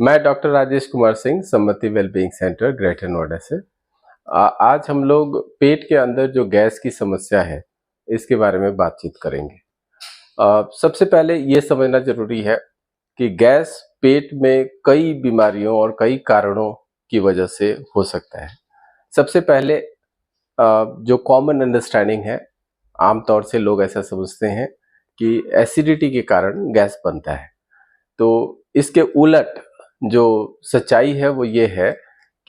मैं डॉक्टर राजेश कुमार सिंह, सम्मति wellbeing centre, greater Noida से। आज हम लोग पेट के अंदर जो गैस की समस्या है, इसके बारे में बातचीत करेंगे। सबसे पहले ये समझना ज़रूरी है कि गैस पेट में कई बीमारियों और कई कारणों की वजह से हो सकता है। सबसे पहले जो कॉमन अंडरस्टैंडिंग है, आमतौर से लोग ऐसा समझते हैं कि एसिडिटी के कारण गैस बनता है। तो इसके उलट जो सच्चाई है वो ये है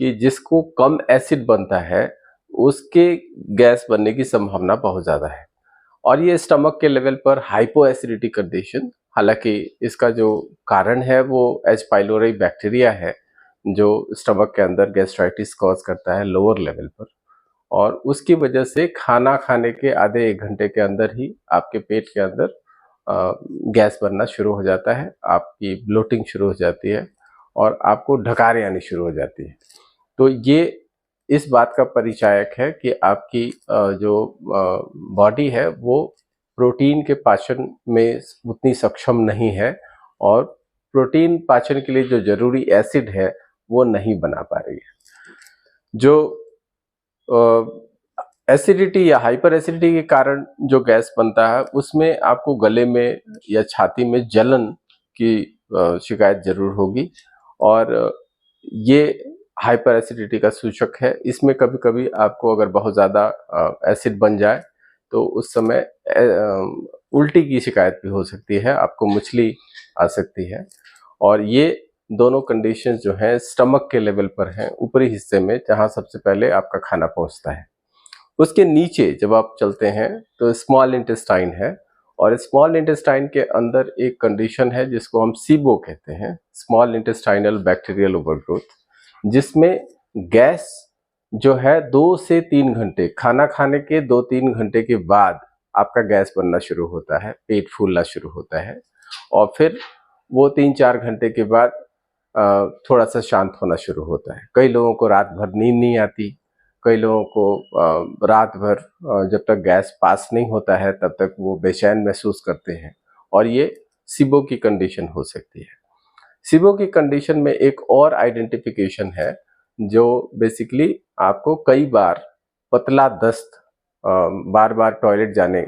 कि जिसको कम एसिड बनता है, उसके गैस बनने की संभावना बहुत ज़्यादा है। और ये स्टमक के लेवल पर हाइपो एसिडिटी कंडीशन, हालांकि इसका जो कारण है वो एच पाइलोरी बैक्टीरिया है, जो स्टमक के अंदर गैस्ट्राइटिस कॉज करता है लोअर लेवल पर। और उसकी वजह से खाना खाने के आधे 1 घंटे के अंदर ही आपके पेट के अंदर गैस बनना शुरू हो जाता है, आपकी ब्लोटिंग शुरू हो जाती है और आपको ढकारें आनी शुरू हो जाती है। तो ये इस बात का परिचायक है कि आपकी जो बॉडी है वो प्रोटीन के पाचन में उतनी सक्षम नहीं है और प्रोटीन पाचन के लिए जो जरूरी एसिड है वो नहीं बना पा रही है। जो एसिडिटी या हाइपर एसिडिटी के कारण जो गैस बनता है, उसमें आपको गले में या छाती में जलन की शिकायत जरूर होगी और ये हाइपर एसिडिटी का सूचक है। इसमें कभी कभी आपको अगर बहुत ज़्यादा एसिड बन जाए तो उस समय उल्टी की शिकायत भी हो सकती है, आपको मुचली आ सकती है। और ये दोनों कंडीशंस जो हैं स्टमक के लेवल पर हैं, ऊपरी हिस्से में, जहाँ सबसे पहले आपका खाना पहुँचता है। उसके नीचे जब आप चलते हैं तो स्मॉल इंटेस्टाइन है, और स्मॉल इंटेस्टाइन के अंदर एक कंडीशन है जिसको हम सीबो कहते हैं, स्मॉल इंटेस्टाइनल बैक्टीरियल ओवरग्रोथ, जिसमें गैस जो है 2 से 3 घंटे, खाना खाने के 2-3 घंटे के बाद आपका गैस बनना शुरू होता है, पेट फूलना शुरू होता है और फिर वो 3-4 घंटे के बाद थोड़ा सा शांत होना शुरू होता है। कई लोगों को रात भर नींद नहीं आती, कई लोगों को रात भर जब तक गैस पास नहीं होता है तब तक वो बेचैन महसूस करते हैं, और ये सिबो की कंडीशन हो सकती है। सिबो की कंडीशन में एक और आइडेंटिफिकेशन है, जो बेसिकली आपको कई बार पतला दस्त, बार बार टॉयलेट जाने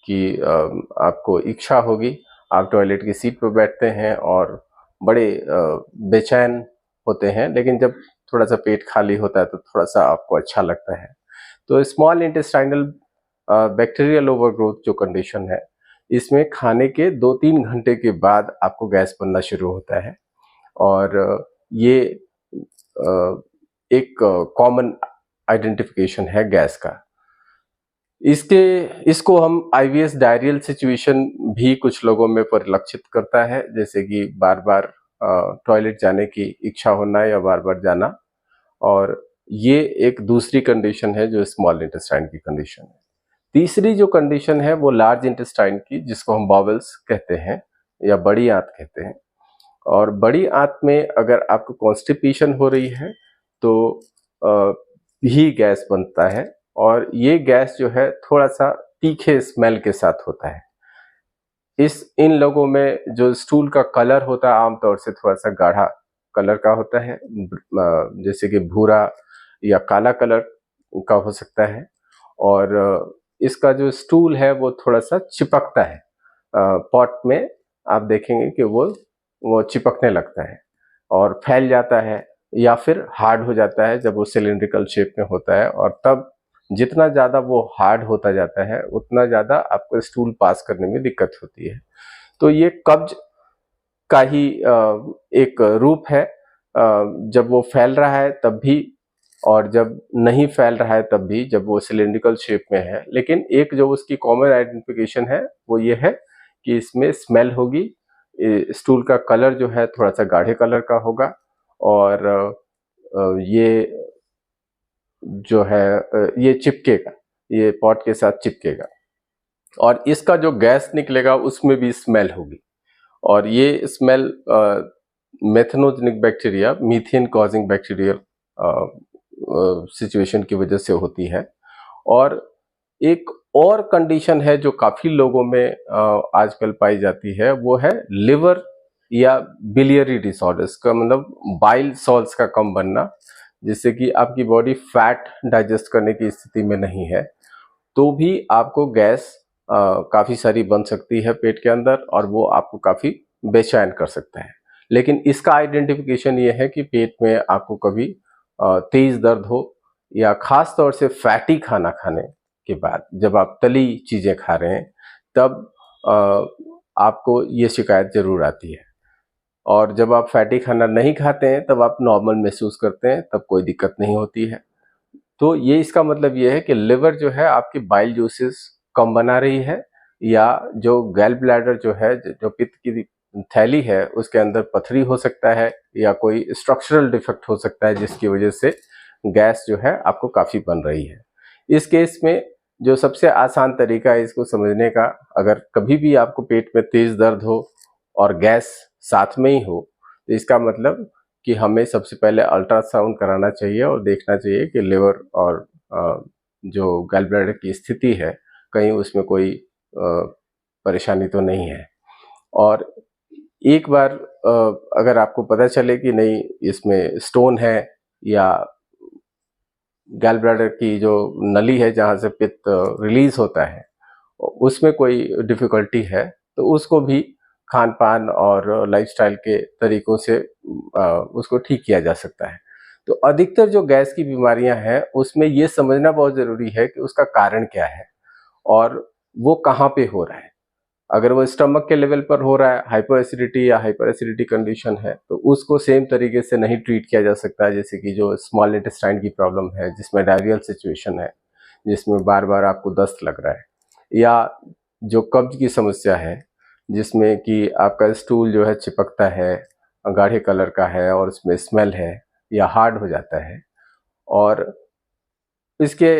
की आपको इच्छा होगी, आप टॉयलेट की सीट पर बैठते हैं और बड़े बेचैन होते हैं, लेकिन जब थोड़ा सा पेट खाली होता है तो थोड़ा सा आपको अच्छा लगता है। तो स्मॉल इंटेस्टाइनल बैक्टीरियल ओवरग्रोथ जो कंडीशन है, इसमें खाने के 2-3 घंटे के बाद आपको गैस बनना शुरू होता है, और ये एक कॉमन आइडेंटिफिकेशन है गैस का। इसको हम आईवीएस डायरियल सिचुएशन भी कुछ लोगों में परिलक्षित करता है, जैसे कि बार बार टॉयलेट जाने की इच्छा होना या बार बार जाना, और ये एक दूसरी कंडीशन है जो स्मॉल इंटेस्टाइन की कंडीशन है। तीसरी जो कंडीशन है वो लार्ज इंटेस्टाइन की, जिसको हम बॉवल्स कहते हैं या बड़ी आंत कहते हैं। और बड़ी आंत में अगर आपको कॉन्स्टिपेशन हो रही है तो भी गैस बनता है, और ये गैस जो है थोड़ा सा तीखे स्मेल के साथ होता है। इन लोगों में जो स्टूल का कलर होता है आमतौर से थोड़ा सा गाढ़ा कलर का होता है, जैसे कि भूरा या काला कलर का हो सकता है, और इसका जो स्टूल है वो थोड़ा सा चिपकता है। पॉट में आप देखेंगे कि वो चिपकने लगता है और फैल जाता है, या फिर हार्ड हो जाता है जब वो सिलिंड्रिकल शेप में होता है, और तब जितना ज़्यादा वो हार्ड होता जाता है उतना ज़्यादा आपको स्टूल पास करने में दिक्कत होती है। तो ये कब्ज का ही एक रूप है, जब वो फैल रहा है तब भी, और जब नहीं फैल रहा है तब भी, जब वो सिलिंड्रिकल शेप में है। लेकिन एक जो उसकी कॉमन आइडेंटिफिकेशन है वो ये है कि इसमें स्मेल होगी, स्टूल का कलर जो है थोड़ा सा गाढ़े कलर का होगा, और ये जो है ये चिपकेगा, ये पॉट के साथ चिपकेगा, और इसका जो गैस निकलेगा उसमें भी स्मेल होगी, और ये smell methanogenic bacteria, methane causing bacterial situation की वजह से होती है। और एक और कंडीशन है जो काफ़ी लोगों में आजकल पाई जाती है, वो है लिवर या बिलियरी डिसऑर्डर्स का मतलब बाइल सॉल्ट्स का कम बनना, जिससे कि आपकी बॉडी फैट डाइजेस्ट करने की स्थिति में नहीं है, तो भी आपको गैस काफ़ी सारी बन सकती है पेट के अंदर और वो आपको काफ़ी बेचैन कर सकता है। लेकिन इसका आइडेंटिफिकेशन ये है कि पेट में आपको कभी तेज़ दर्द हो या ख़ास तौर से फैटी खाना खाने के बाद जब आप तली चीज़ें खा रहे हैं, तब आपको ये शिकायत ज़रूर आती है। और जब आप फैटी खाना नहीं खाते हैं, तब आप नॉर्मल महसूस करते हैं, तब कोई दिक्कत नहीं होती है। तो ये इसका मतलब ये है कि लिवर जो है आपकी बाइल जूसेस कम बना रही है, या जो गैल ब्लैडर जो है, जो पित्त की थैली है, उसके अंदर पथरी हो सकता है या कोई स्ट्रक्चरल डिफेक्ट हो सकता है, जिसकी वजह से गैस जो है आपको काफ़ी बन रही है। इस केस में जो सबसे आसान तरीका है इसको समझने का, अगर कभी भी आपको पेट में तेज़ दर्द हो और गैस साथ में ही हो, तो इसका मतलब कि हमें सबसे पहले अल्ट्रासाउंड कराना चाहिए और देखना चाहिए कि लिवर और जो गैल ब्लैडर की स्थिति है, कहीं उसमें कोई परेशानी तो नहीं है। और एक बार अगर आपको पता चले कि नहीं इसमें स्टोन है या गैल ब्लैडर की जो नली है जहाँ से पित्त रिलीज होता है उसमें कोई डिफ़िकल्टी है, तो उसको भी खान-पान और लाइफ़स्टाइल के तरीकों से उसको ठीक किया जा सकता है। तो अधिकतर जो गैस की बीमारियाँ हैं, उसमें ये समझना बहुत ज़रूरी है कि उसका कारण क्या है और वो कहाँ पे हो रहा है। अगर वो स्टमक के लेवल पर हो रहा है, हाइपर एसिडिटी या हाइपर एसिडिटी कंडीशन है, तो उसको सेम तरीके से नहीं ट्रीट किया जा सकता है, जैसे कि जो स्मॉल इंटेस्टाइन की प्रॉब्लम है, जिसमें डायरियल सिचुएशन है, जिसमें बार-बार आपको दस्त लग रहा है, या जो कब्ज की समस्या है, जिसमें कि आपका स्टूल जो है चिपकता है, गाढ़े कलर का है और उसमें स्मेल है या हार्ड हो जाता है। और इसके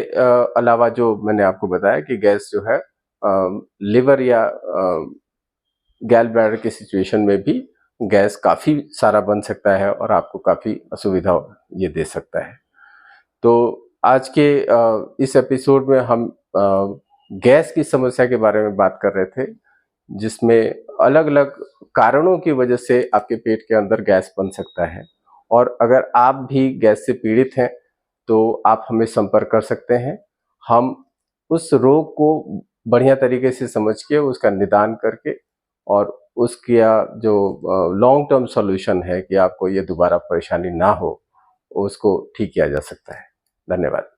अलावा जो मैंने आपको बताया कि गैस जो है लिवर या गैल ब्लैडर की सिचुएशन में भी गैस काफ़ी सारा बन सकता है और आपको काफ़ी असुविधा ये दे सकता है। तो आज के इस एपिसोड में हम गैस की समस्या के बारे में बात कर रहे थे, जिसमें अलग-अलग कारणों की वजह से आपके पेट के अंदर गैस बन सकता है। और अगर आप भी गैस से पीड़ित हैं, तो आप हमें संपर्क कर सकते हैं। हम उस रोग को बढ़िया तरीके से समझ के उसका निदान करके और उसका जो लॉन्ग टर्म सॉल्यूशन है कि आपको ये दोबारा परेशानी ना हो, उसको ठीक किया जा सकता है। धन्यवाद।